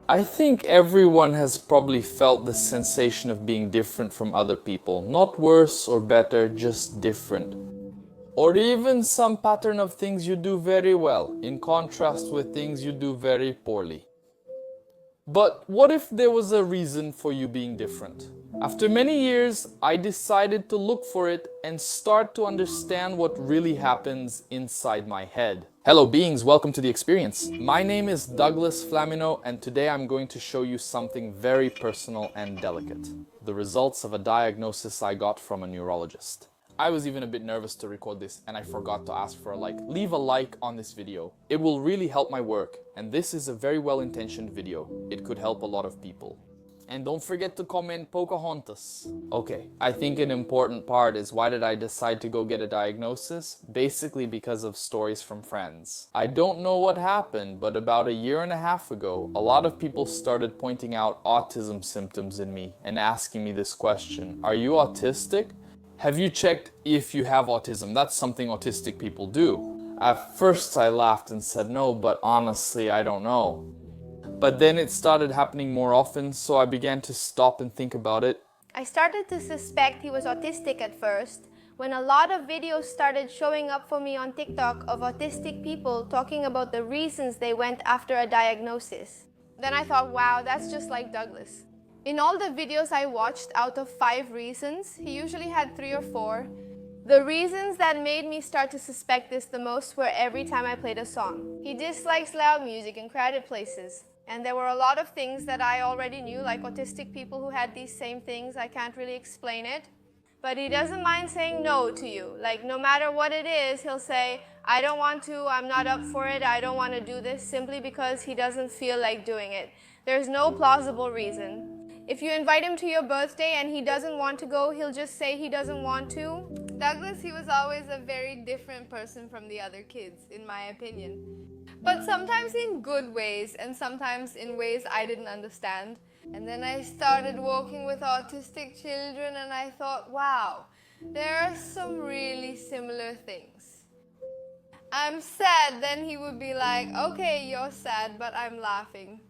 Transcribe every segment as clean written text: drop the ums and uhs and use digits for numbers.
I think everyone has probably felt the sensation of being different from other people. Not worse or better, just different. Or even some pattern of things you do very well, in contrast with things you do very poorly. But what if there was a reason for you being different? After many years, I decided to look for it and start to understand what really happens inside my head. Hello beings, welcome to the experience. My name is Douglas Flamino and today I'm going to show you something very personal and delicate. The results of a diagnosis I got from a neurologist. I was even a bit nervous to record this and I forgot to ask for a like. Leave a like on this video. It will really help my work, and this is a very well-intentioned video. It could help a lot of people. And don't forget to comment Pocahontas. Okay, I think an important part is why did I decide to go get a diagnosis? Basically because of stories from friends. I don't know what happened, but about a year and a half ago, a lot of people started pointing out autism symptoms in me and asking me this question. Are you autistic? Have you checked if you have autism? That's something autistic people do. At first I laughed and said no, but honestly I don't know. But then it started happening more often, so I began to stop and think about it. I started to suspect he was autistic at first when a lot of videos started showing up for me on TikTok of autistic people talking about the reasons they went after a diagnosis. Then I thought, wow, that's just like Douglas. In all the videos I watched, out of 5 reasons, he usually had 3 or 4. The reasons that made me start to suspect this the most were every time I played a song. He dislikes loud music in crowded places. And there were a lot of things that I already knew, like autistic people who had these same things. I can't really explain it. But he doesn't mind saying no to you. Like, no matter what it is, he'll say, I don't want to, I'm not up for it, I don't want to do this, simply because he doesn't feel like doing it. There's no plausible reason. If you invite him to your birthday and he doesn't want to go, he'll just say he doesn't want to. Douglas, he was always a very different person from the other kids, in my opinion. But sometimes in good ways and sometimes in ways I didn't understand. And then I started working with autistic children and I thought, wow, there are some really similar things. I'm sad, then he would be like, okay, you're sad, but I'm laughing.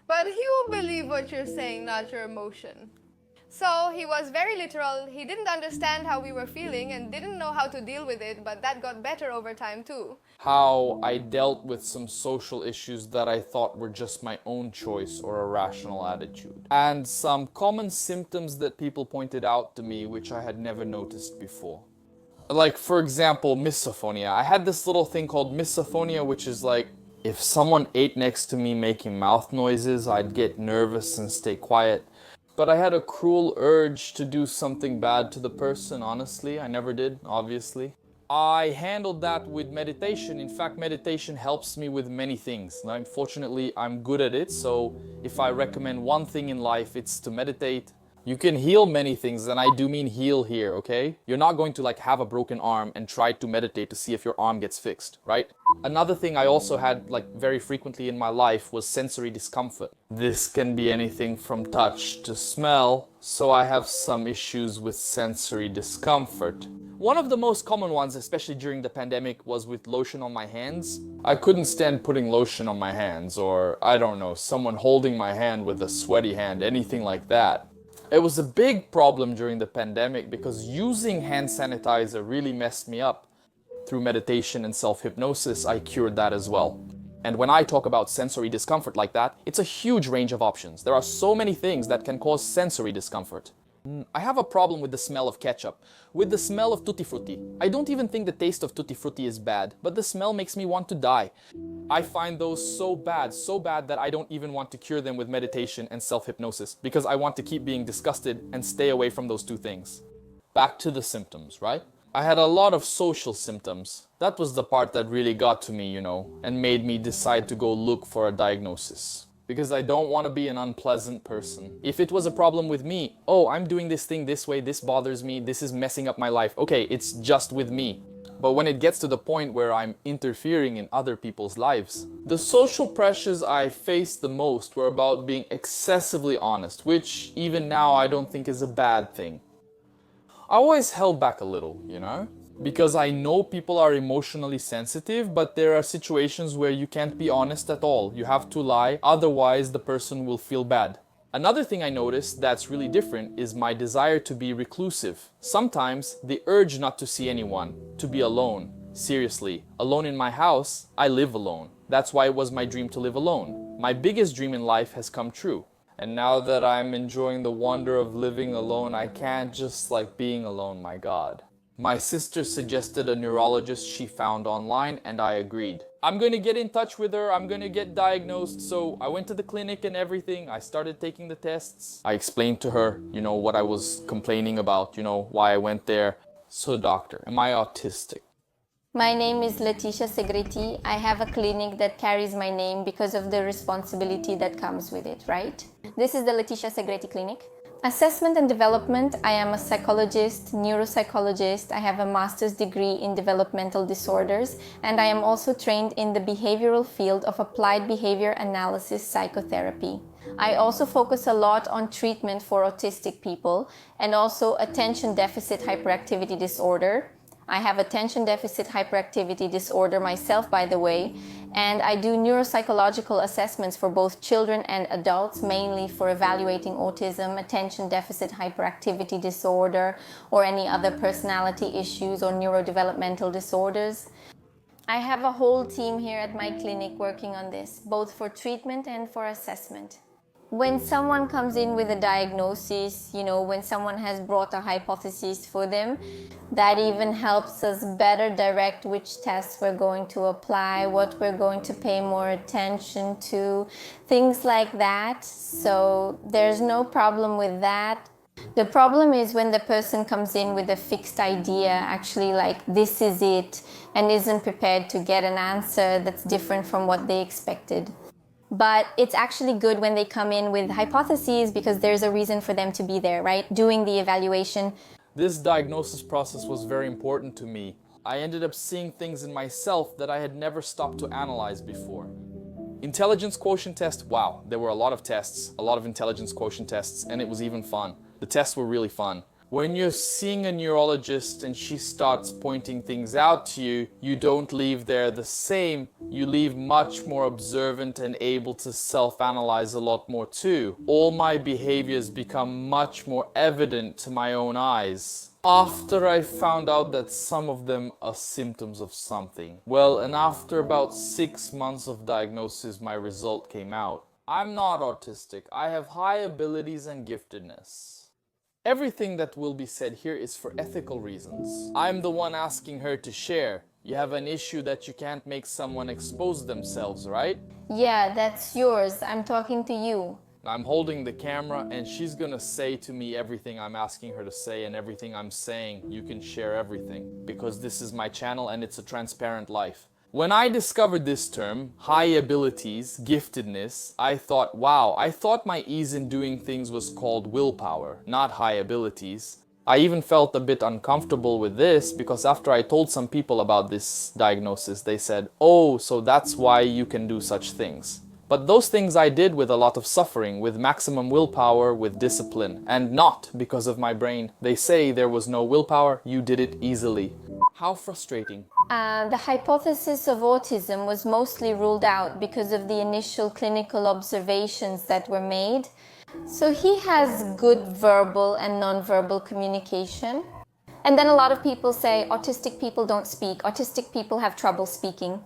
But he will believe what you're saying, not your emotion. So he was very literal. He didn't understand how we were feeling and didn't know how to deal with it, but that got better over time too. How I dealt with some social issues that I thought were just my own choice or a rational attitude. And some common symptoms that people pointed out to me which I had never noticed before. Like, for example, misophonia. I had this little thing called misophonia, which is like, if someone ate next to me making mouth noises, I'd get nervous and stay quiet. But I had a cruel urge to do something bad to the person, honestly. I never did, obviously. I handled that with meditation. In fact, meditation helps me with many things. Now, unfortunately, I'm good at it, so if I recommend one thing in life, it's to meditate. You can heal many things, and I do mean heal here, okay? You're not going to like have a broken arm and try to meditate to see if your arm gets fixed, right? Another thing I also had like very frequently in my life was sensory discomfort. This can be anything from touch to smell, so I have some issues with sensory discomfort. One of the most common ones, especially during the pandemic, was with lotion on my hands. I couldn't stand putting lotion on my hands, or I don't know, someone holding my hand with a sweaty hand, anything like that. It was a big problem during the pandemic because using hand sanitizer really messed me up. Through meditation and self-hypnosis, I cured that as well. And when I talk about sensory discomfort like that, it's a huge range of options. There are so many things that can cause sensory discomfort. I have a problem with the smell of ketchup, with the smell of tutti frutti. I don't even think the taste of tutti frutti is bad, but the smell makes me want to die. I find those so bad that I don't even want to cure them with meditation and self-hypnosis because I want to keep being disgusted and stay away from those two things. Back to the symptoms, right? I had a lot of social symptoms. That was the part that really got to me, and made me decide to go look for a diagnosis. Because I don't want to be an unpleasant person. If it was a problem with me, oh, I'm doing this thing this way, this bothers me, this is messing up my life. Okay, it's just with me. But when it gets to the point where I'm interfering in other people's lives, the social pressures I faced the most were about being excessively honest, which even now I don't think is a bad thing. I always held back a little, Because I know people are emotionally sensitive, but there are situations where you can't be honest at all. You have to lie, otherwise the person will feel bad. Another thing I noticed that's really different is my desire to be reclusive. Sometimes the urge not to see anyone, to be alone. Seriously, alone in my house, I live alone. That's why it was my dream to live alone. My biggest dream in life has come true. And now that I'm enjoying the wonder of living alone, I can't just like being alone, my God. My sister suggested a neurologist she found online and I agreed. I'm going to get in touch with her, I'm going to get diagnosed. So I went to the clinic and everything. I started taking the tests. I explained to her, what I was complaining about, why I went there. So doctor, am I autistic? My name is Leticia Segreti. I have a clinic that carries my name because of the responsibility that comes with it, right? This is the Leticia Segreti Clinic. Assessment and development, I am a psychologist, neuropsychologist. I have a master's degree in developmental disorders, and I am also trained in the behavioral field of applied behavior analysis psychotherapy. I also focus a lot on treatment for autistic people and also attention deficit hyperactivity disorder. I have attention deficit hyperactivity disorder myself, by the way, and I do neuropsychological assessments for both children and adults, mainly for evaluating autism, attention deficit hyperactivity disorder, or any other personality issues or neurodevelopmental disorders. I have a whole team here at my clinic working on this, both for treatment and for assessment. When someone comes in with a diagnosis, when someone has brought a hypothesis for them, that even helps us better direct which tests we're going to apply, what we're going to pay more attention to, things like that. So there's no problem with that. The problem is when the person comes in with a fixed idea, actually like this is it, and isn't prepared to get an answer that's different from what they expected. But it's actually good when they come in with hypotheses because there's a reason for them to be there, right? Doing the evaluation. This diagnosis process was very important to me. I ended up seeing things in myself that I had never stopped to analyze before. Intelligence quotient test, wow, there were a lot of tests, a lot of intelligence quotient tests, and it was even fun. The tests were really fun. When you're seeing a neurologist and she starts pointing things out to you, you don't leave there the same. You leave much more observant and able to self-analyze a lot more too. All my behaviors become much more evident to my own eyes. After I found out that some of them are symptoms of something. Well, and after about 6 months of diagnosis, my result came out. I'm not autistic. I have high abilities and giftedness. Everything that will be said here is for ethical reasons. I'm the one asking her to share. You have an issue that you can't make someone expose themselves, right? Yeah, that's yours. I'm talking to you. I'm holding the camera and she's gonna say to me everything I'm asking her to say, and everything I'm saying, you can share everything. Because this is my channel and it's a transparent life. When I discovered this term, high abilities, giftedness, I thought, wow, I thought my ease in doing things was called willpower, not high abilities. I even felt a bit uncomfortable with this because after I told some people about this diagnosis, they said, oh, so that's why you can do such things. But those things I did with a lot of suffering, with maximum willpower, with discipline, and not because of my brain. They say there was no willpower, you did it easily. How frustrating. The hypothesis of autism was mostly ruled out because of the initial clinical observations that were made. So he has good verbal and non-verbal communication. And then a lot of people say autistic people don't speak, autistic people have trouble speaking.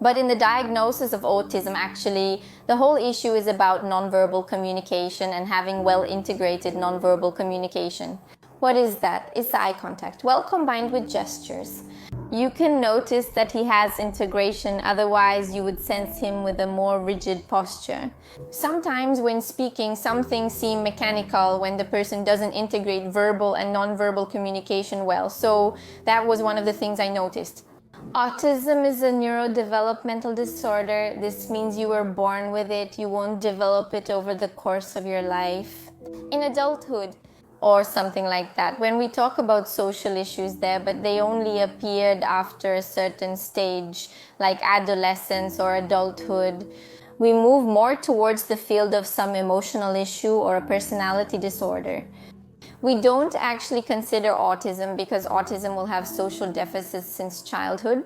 But in the diagnosis of autism, actually, the whole issue is about non-verbal communication and having well-integrated non-verbal communication. What is that? It's the eye contact, well combined with gestures. You can notice that he has integration, otherwise you would sense him with a more rigid posture. Sometimes when speaking, some things seem mechanical when the person doesn't integrate verbal and non-verbal communication well. So that was one of the things I noticed. Autism is a neurodevelopmental disorder. This means you were born with it. You won't develop it over the course of your life. In adulthood, or something like that. When we talk about social issues there, but they only appeared after a certain stage, like adolescence or adulthood. We move more towards the field of some emotional issue or a personality disorder. We don't actually consider autism because autism will have social deficits since childhood.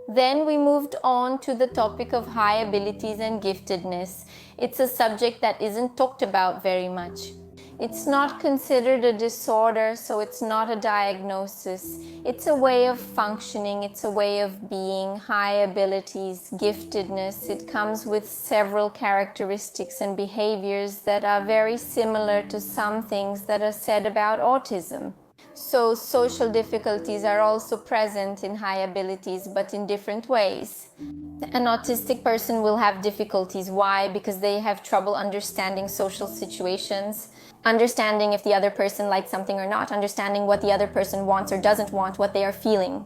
Then we moved on to the topic of high abilities and giftedness. It's a subject that isn't talked about very much. It's not considered a disorder, so it's not a diagnosis. It's a way of functioning, it's a way of being. High abilities, giftedness, it comes with several characteristics and behaviors that are very similar to some things that are said about autism. So social difficulties are also present in high abilities, but in different ways. An autistic person will have difficulties. Why? Because they have trouble understanding social situations, understanding if the other person likes something or not, understanding what the other person wants or doesn't want, what they are feeling.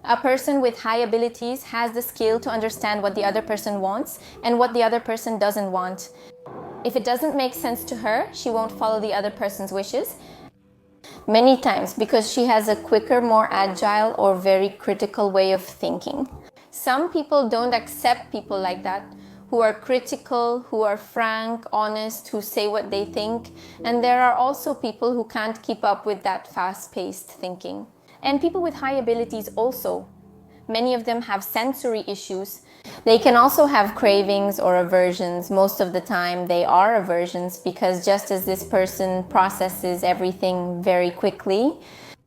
A person with high abilities has the skill to understand what the other person wants and what the other person doesn't want. If it doesn't make sense to her, she won't follow the other person's wishes. Many times because she has a quicker, more agile or very critical way of thinking. Some people don't accept people like that, who are critical, who are frank, honest, who say what they think. And there are also people who can't keep up with that fast-paced thinking. And people with high abilities also. Many of them have sensory issues. They can also have cravings or aversions. Most of the time they are aversions because just as this person processes everything very quickly,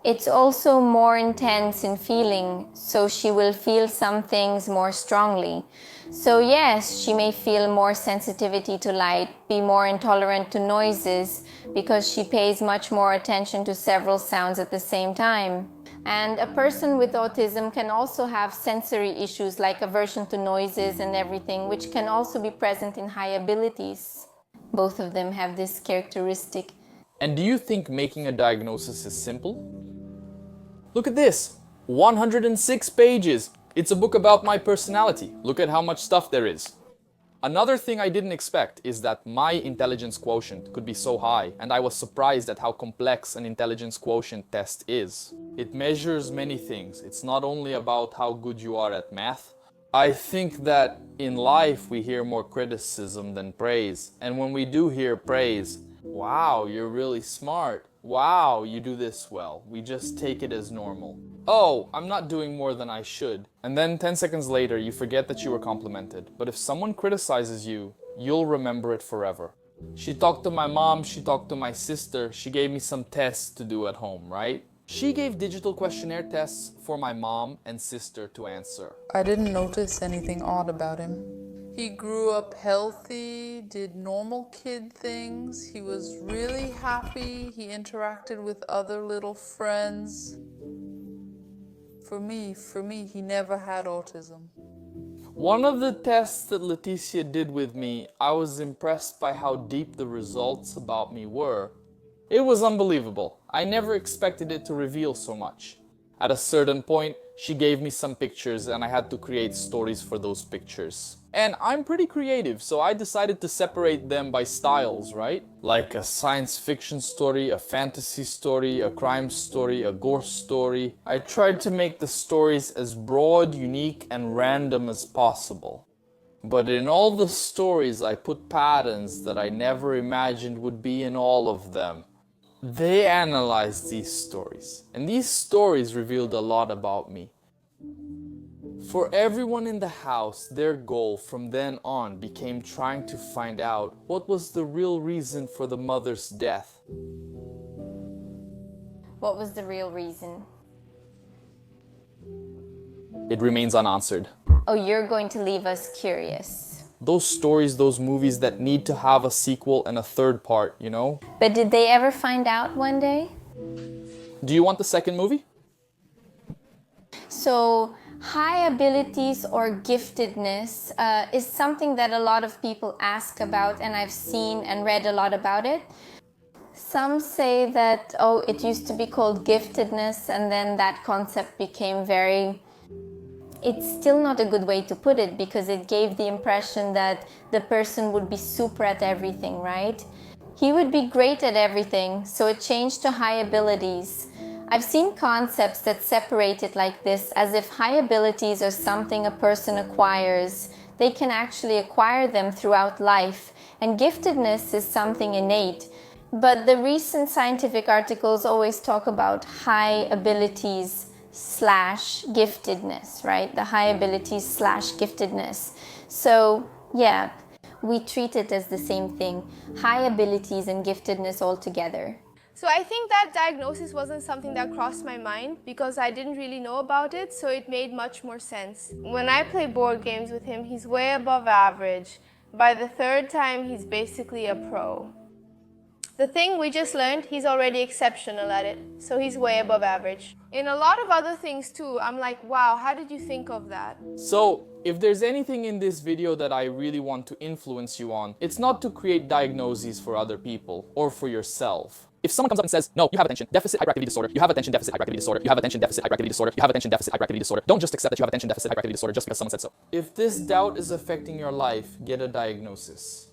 it's also more intense in feeling, so she will feel some things more strongly. So yes, she may feel more sensitivity to light, be more intolerant to noises, because she pays much more attention to several sounds at the same time. And a person with autism can also have sensory issues like aversion to noises and everything, which can also be present in high abilities. Both of them have this characteristic. And do you think making a diagnosis is simple? Look at this, 106 pages. It's a book about my personality. Look at how much stuff there is. Another thing I didn't expect is that my intelligence quotient could be so high, and I was surprised at how complex an intelligence quotient test is. It measures many things. It's not only about how good you are at math. I think that in life we hear more criticism than praise, and when we do hear praise, wow, you're really smart. Wow, you do this well. We just take it as normal. Oh, I'm not doing more than I should. And then 10 seconds later, you forget that you were complimented. But if someone criticizes you, you'll remember it forever. She talked to my mom, she talked to my sister, she gave me some tests to do at home, right? She gave digital questionnaire tests for my mom and sister to answer. I didn't notice anything odd about him. He grew up healthy, did normal kid things, he was really happy, he interacted with other little friends. For me, he never had autism. One of the tests that Leticia did with me, I was impressed by how deep the results about me were. It was unbelievable. I never expected it to reveal so much. At a certain point, she gave me some pictures and I had to create stories for those pictures. And I'm pretty creative, so I decided to separate them by styles, right? Like a science fiction story, a fantasy story, a crime story, a gore story. I tried to make the stories as broad, unique, and random as possible. But in all the stories, I put patterns that I never imagined would be in all of them. They analyzed these stories, and these stories revealed a lot about me. For everyone in the house, their goal from then on became trying to find out what was the real reason for the mother's death. What was the real reason? It remains unanswered. Oh, you're going to leave us curious. Those stories, those movies that need to have a sequel and a third part, you know? But did they ever find out one day? Do you want the second movie? So, high abilities or giftedness is something that a lot of people ask about, and I've seen and read a lot about it. Some say that, oh, it used to be called giftedness, and then that concept became very... It's still not a good way to put it because it gave the impression that the person would be super at everything, right? He would be great at everything, so it changed to high abilities. I've seen concepts that separate it like this, as if high abilities are something a person acquires. They can actually acquire them throughout life, and giftedness is something innate. But the recent scientific articles always talk about high abilities slash giftedness, right? The high abilities slash giftedness. So yeah, we treat it as the same thing, high abilities and giftedness all together. So I think that diagnosis wasn't something that crossed my mind because I didn't really know about it, so it made much more sense. When I play board games with him, he's way above average. By the third time, he's basically a pro. The thing we just learned, he's already exceptional at it, so he's way above average. In a lot of other things too, I'm like, wow, how did you think of that? So, if there's anything in this video that I really want to influence you on, it's not to create diagnoses for other people or for yourself. If someone comes up and says, no, you have attention deficit hyperactivity disorder, you have attention deficit hyperactivity disorder, you have attention deficit hyperactivity disorder, you have attention deficit hyperactivity disorder, don't just accept that you have attention deficit hyperactivity disorder just because someone said so. If this doubt is affecting your life, get a diagnosis.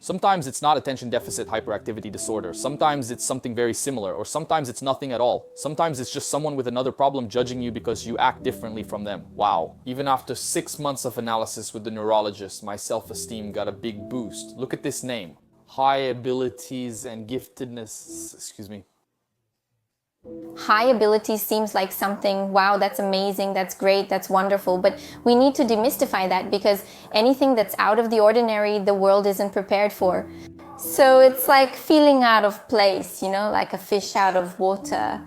Sometimes it's not attention deficit hyperactivity disorder. Sometimes it's something very similar, or sometimes it's nothing at all. Sometimes it's just someone with another problem judging you because you act differently from them. Wow. Even after 6 months of analysis with the neurologist, my self-esteem got a big boost. Look at this name. High abilities and giftedness, excuse me. High ability seems like something, wow, that's amazing, that's great, that's wonderful, but we need to demystify that because anything that's out of the ordinary, the world isn't prepared for. So it's like feeling out of place, you know, like a fish out of water.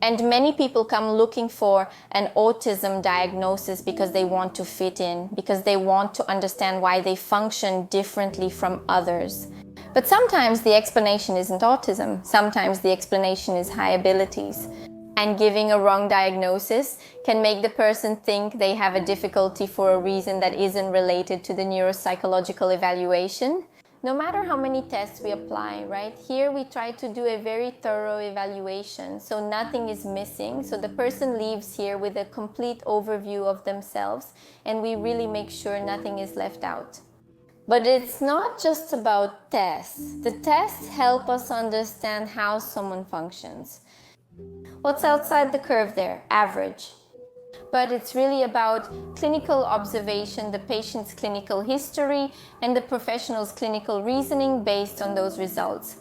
And many people come looking for an autism diagnosis because they want to fit in, because they want to understand why they function differently from others. But sometimes the explanation isn't autism. Sometimes the explanation is high abilities. And giving a wrong diagnosis can make the person think they have a difficulty for a reason that isn't related to the neuropsychological evaluation. No matter how many tests we apply, right? Here we try to do a very thorough evaluation, so nothing is missing. So the person leaves here with a complete overview of themselves, and we really make sure nothing is left out. But it's not just about tests. The tests help us understand how someone functions. What's outside the curve there? Average. But it's really about clinical observation, the patient's clinical history, and the professional's clinical reasoning based on those results.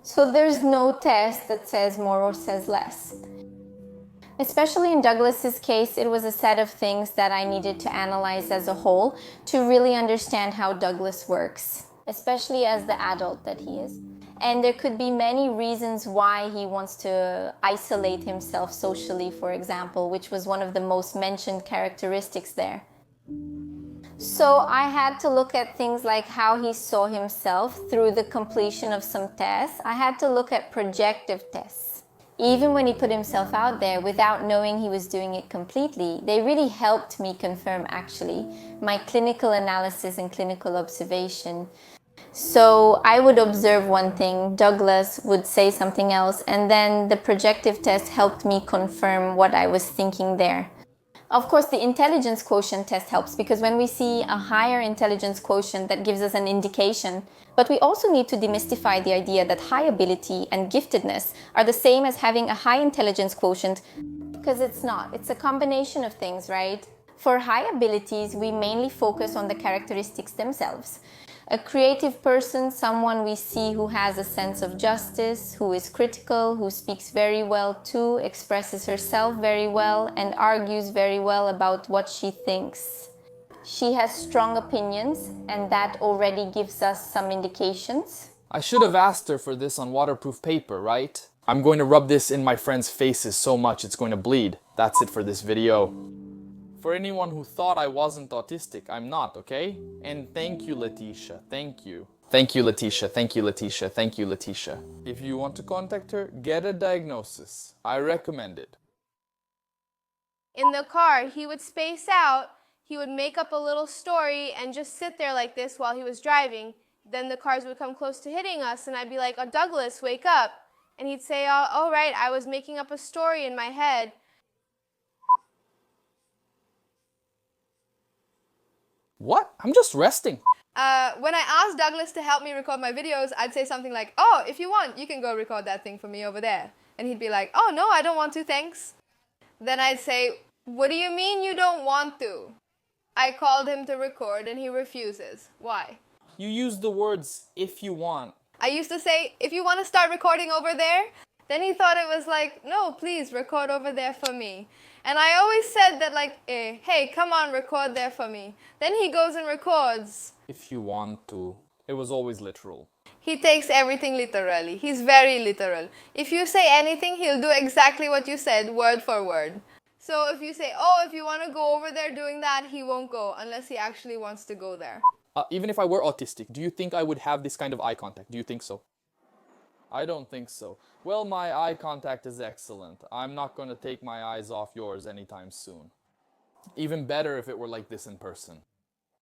So there's no test that says more or says less. Especially in Douglas's case, it was a set of things that I needed to analyze as a whole to really understand how Douglas works, especially as the adult that he is. And there could be many reasons why he wants to isolate himself socially, for example, which was one of the most mentioned characteristics there. So I had to look at things like how he saw himself through the completion of some tests. I had to look at projective tests. Even when he put himself out there without knowing he was doing it completely, they really helped me confirm actually my clinical analysis and clinical observation. So I would observe one thing, Douglas would say something else, and then the projective test helped me confirm what I was thinking there. Of course, the intelligence quotient test helps because when we see a higher intelligence quotient, that gives us an indication. But we also need to demystify the idea that high ability and giftedness are the same as having a high intelligence quotient, because it's not. It's a combination of things, right? For high abilities, we mainly focus on the characteristics themselves. A creative person, someone we see who has a sense of justice, who is critical, who speaks very well too, expresses herself very well, and argues very well about what she thinks. She has strong opinions, and that already gives us some indications. I should have asked her for this on waterproof paper, right? I'm going to rub this in my friends' faces so much it's going to bleed. That's it for this video. For anyone who thought I wasn't autistic, I'm not, okay? And thank you, Letitia. Thank you. Thank you, Letitia. Thank you, Letitia. Thank you, Letitia. If you want to contact her, get a diagnosis. I recommend it. In the car, he would space out, he would make up a little story and just sit there like this while he was driving. Then the cars would come close to hitting us and I'd be like, oh, Douglas, wake up. And he'd say, oh, right, I was making up a story in my head. What? I'm just resting. When I asked Douglas to help me record my videos, I'd say something like, oh, if you want, you can go record that thing for me over there. And he'd be like, oh, no, I don't want to, thanks. Then I'd say, what do you mean you don't want to? I called him to record and he refuses. Why? You use the words if you want I used to say, if you want to start recording over there, then he thought it was like, no, please record over there for me. And I always said that like, hey, come on, record there for me. Then he goes and records. If you want to. It was always literal. He takes everything literally. He's very literal. If you say anything, he'll do exactly what you said, word for word. So if you say, oh, if you want to go over there doing that, he won't go unless he actually wants to go there. Even if I were autistic, do you think I would have this kind of eye contact? Do you think so? I don't think so. Well, my eye contact is excellent. I'm not going to take my eyes off yours anytime soon. Even better if it were like this in person.